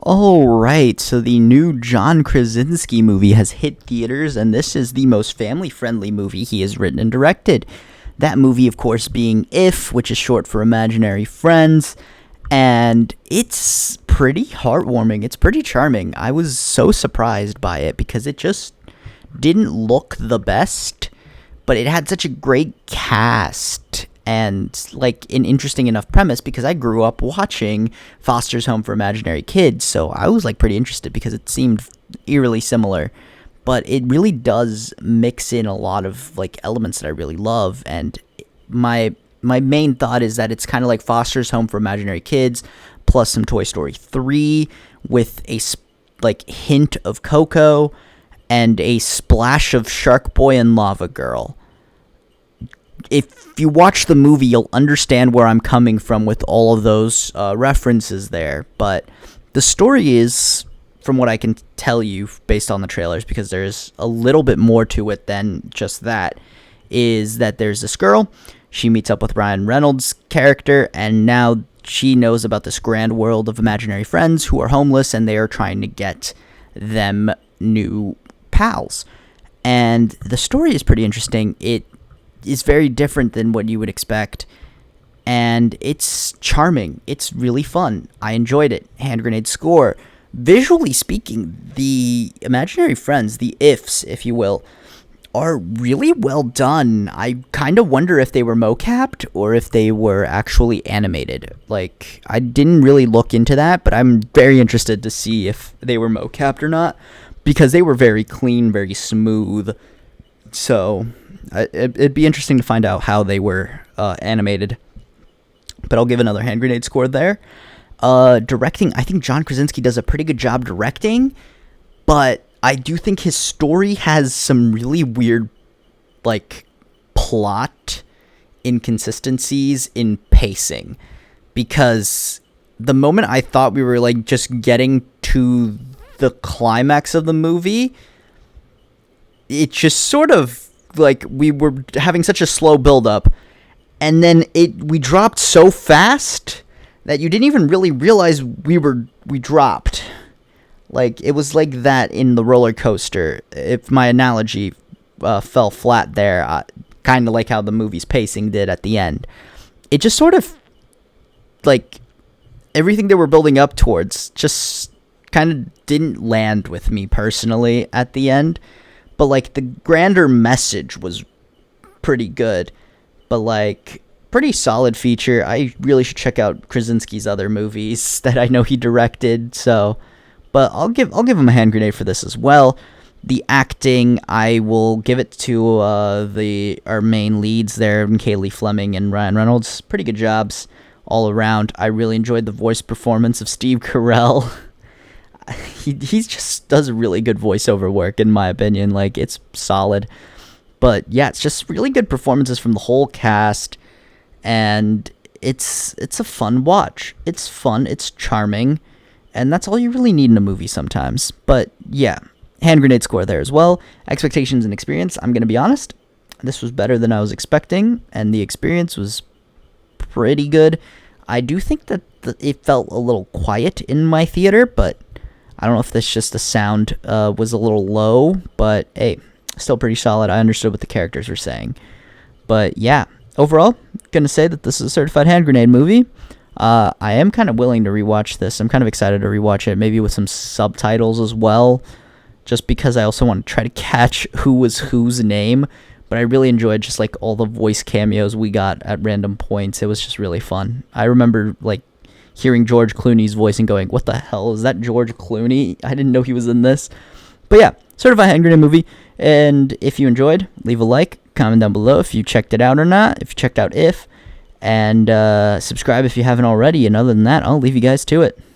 Oh, right. So the new John Krasinski movie has hit theaters, and this is the most family friendly movie he has written and directed. That movie, of course, being If, which is short for Imaginary Friends, and it's pretty heartwarming. It's pretty charming. I was so surprised by it because it just didn't look the best, but it had such a great cast and like an interesting enough premise because I grew up watching Foster's Home for Imaginary Kids, so I was like pretty interested because it seemed eerily similar. But it really does mix in a lot of like elements that I really love, and my main thought is that it's kind of like Foster's Home for Imaginary Kids plus some Toy Story 3 with a like hint of Coco and a splash of Shark Boy and Lava Girl. If you watch the movie, you'll understand where I'm coming from with all of those references there. But the story is, from what I can tell you based on the trailers, because there's a little bit more to it than just that, is that there's this girl. She meets up with Ryan Reynolds' character, and now she knows about this grand world of imaginary friends who are homeless, and they are trying to get them new pals. And the story is pretty interesting. It is very different than what you would expect, and it's charming. It's really fun. I enjoyed it. Hand grenade score. Visually speaking, the imaginary friends, the ifs, if you will, are really well done. I kind of wonder if they were mocapped or if they were actually animated. Like, I didn't really look into that, but I'm very interested to see if they were mocapped or not, because they were very clean, very smooth. So it'd be interesting to find out how they were animated. But I'll give another hand grenade score there. Directing, I think John Krasinski does a pretty good job directing, but I do think his story has some really weird, like, plot inconsistencies in pacing. Because the moment I thought we were, like, just getting to the climax of the movie, it just sort of, like, we were having such a slow build-up, and then we dropped so fast that you didn't even really realize we dropped. Like, it was like that in the roller coaster. If my analogy fell flat there, kind of like how the movie's pacing did at the end. It just sort of, like, everything they were building up towards just kind of didn't land with me personally at the end. But, like, the grander message was pretty good. But, like, pretty solid feature. I really should check out Krasinski's other movies that I know he directed, so... But I'll give him a hand grenade for this as well. The acting, I will give it to our main leads there, Kaylee Fleming and Ryan Reynolds. Pretty good jobs all around. I really enjoyed the voice performance of Steve Carell. he just does really good voiceover work, in my opinion. Like, it's solid. But yeah, it's just really good performances from the whole cast, and it's a fun watch. It's fun. It's charming. And that's all you really need in a movie sometimes. But yeah, hand grenade score there as well. Expectations and experience, I'm going to be honest, this was better than I was expecting, and the experience was pretty good. I do think that it felt a little quiet in my theater, but I don't know if this just the sound was a little low, but hey, still pretty solid. I understood what the characters were saying. But yeah, overall, going to say that this is a certified hand grenade movie. I am kind of willing to rewatch this. I'm kind of excited to rewatch it, maybe with some subtitles as well, just because I also want to try to catch who was whose name. But I really enjoyed just like all the voice cameos we got at random points. It was just really fun. I remember like hearing George Clooney's voice and going, "What the hell is that, George Clooney? I didn't know he was in this." But yeah, certified hand grenade movie. And if you enjoyed, leave a like, comment down below if you checked it out or not. If you checked out If. And subscribe if you haven't already. And other than that, I'll leave you guys to it.